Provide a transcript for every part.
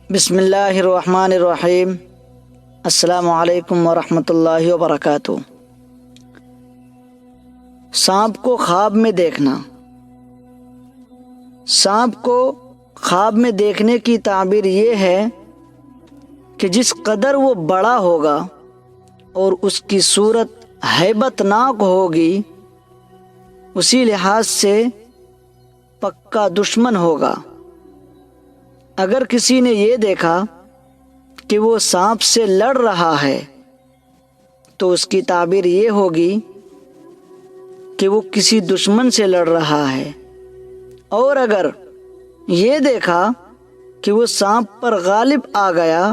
بسم اللہ الرحمن الرحیم۔ السلام علیکم ورحمۃ اللہ وبرکاتہ۔ سانپ کو خواب میں دیکھنا۔ سانپ کو خواب میں دیکھنے کی تعبیر یہ ہے کہ جس قدر وہ بڑا ہوگا اور اس کی صورت ہیبت ناک ہوگی، اسی لحاظ سے پکا دشمن ہوگا۔ اگر کسی نے یہ دیکھا کہ وہ سانپ سے لڑ رہا ہے تو اس کی تعبیر یہ ہوگی کہ وہ کسی دشمن سے لڑ رہا ہے، اور اگر یہ دیکھا کہ وہ سانپ پر غالب آ گیا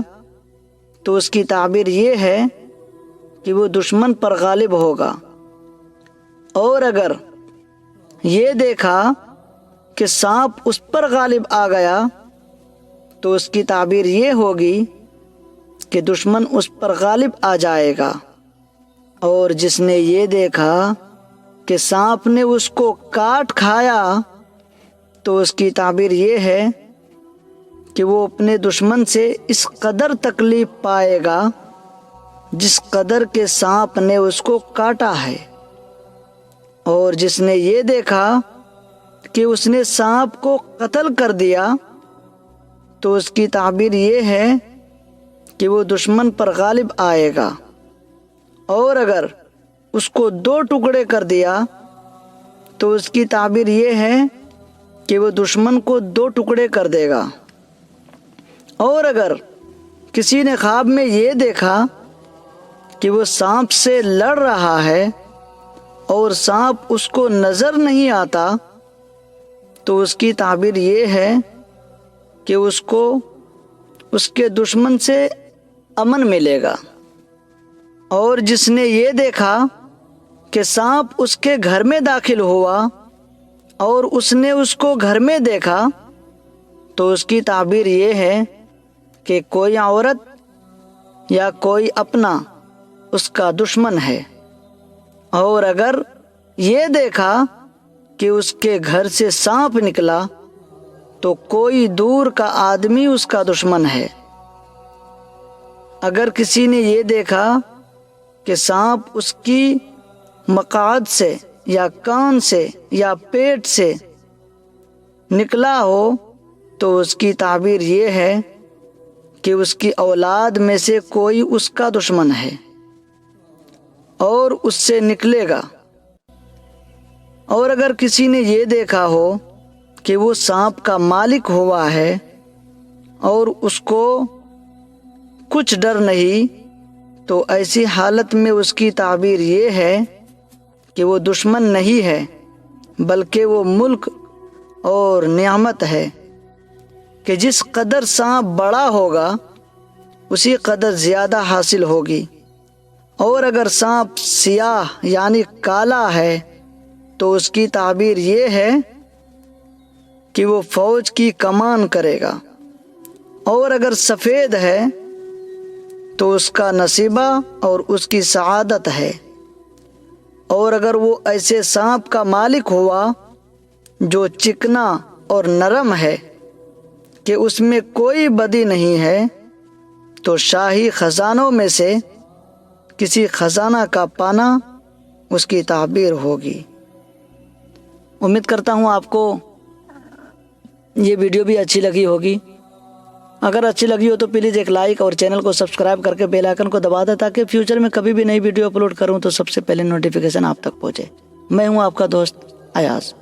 تو اس کی تعبیر یہ ہے کہ وہ دشمن پر غالب ہوگا، اور اگر یہ دیکھا کہ سانپ اس پر غالب آ گیا تو اس کی تعبیر یہ ہوگی کہ دشمن اس پر غالب آ جائے گا، اور جس نے یہ دیکھا کہ سانپ نے اس کو کاٹ کھایا تو اس کی تعبیر یہ ہے کہ وہ اپنے دشمن سے اس قدر تکلیف پائے گا جس قدر کے سانپ نے اس کو کاٹا ہے، اور جس نے یہ دیکھا کہ اس نے سانپ کو قتل کر دیا تو اس کی تعبیر یہ ہے کہ وہ دشمن پر غالب آئے گا، اور اگر اس کو 2 ٹکڑے کر دیا تو اس کی تعبیر یہ ہے کہ وہ دشمن کو 2 ٹکڑے کر دے گا، اور اگر کسی نے خواب میں یہ دیکھا کہ وہ سانپ سے لڑ رہا ہے اور سانپ اس کو نظر نہیں آتا تو اس کی تعبیر یہ ہے کہ اس کو اس کے دشمن سے امن ملے گا، اور جس نے یہ دیکھا کہ سانپ اس کے گھر میں داخل ہوا اور اس نے اس کو گھر میں دیکھا تو اس کی تعبیر یہ ہے کہ کوئی عورت یا کوئی اپنا اس کا دشمن ہے، اور اگر یہ دیکھا کہ اس کے گھر سے سانپ نکلا تو کوئی دور کا آدمی اس کا دشمن ہے۔ اگر کسی نے یہ دیکھا کہ سانپ اس کی مقعد سے یا کان سے یا پیٹ سے نکلا ہو تو اس کی تعبیر یہ ہے کہ اس کی اولاد میں سے کوئی اس کا دشمن ہے اور اس سے نکلے گا، اور اگر کسی نے یہ دیکھا ہو کہ وہ سانپ کا مالک ہوا ہے اور اس کو کچھ ڈر نہیں تو ایسی حالت میں اس کی تعبیر یہ ہے کہ وہ دشمن نہیں ہے بلکہ وہ ملک اور نعمت ہے، کہ جس قدر سانپ بڑا ہوگا اسی قدر زیادہ حاصل ہوگی، اور اگر سانپ سیاہ یعنی کالا ہے تو اس کی تعبیر یہ ہے کہ وہ فوج کی کمان کرے گا، اور اگر سفید ہے تو اس کا نصیبہ اور اس کی سعادت ہے، اور اگر وہ ایسے سانپ کا مالک ہوا جو چکنا اور نرم ہے کہ اس میں کوئی بدی نہیں ہے تو شاہی خزانوں میں سے کسی خزانہ کا پانا اس کی تعبیر ہوگی۔ امید کرتا ہوں آپ کو یہ ویڈیو بھی اچھی لگی ہوگی۔ اگر اچھی لگی ہو تو پلیز ایک لائک اور چینل کو سبسکرائب کر کے بیل آئیکن کو دبا دیں تاکہ فیوچر میں کبھی بھی نئی ویڈیو اپلوڈ کروں تو سب سے پہلے نوٹیفیکیشن آپ تک پہنچے۔ میں ہوں آپ کا دوست ایاز۔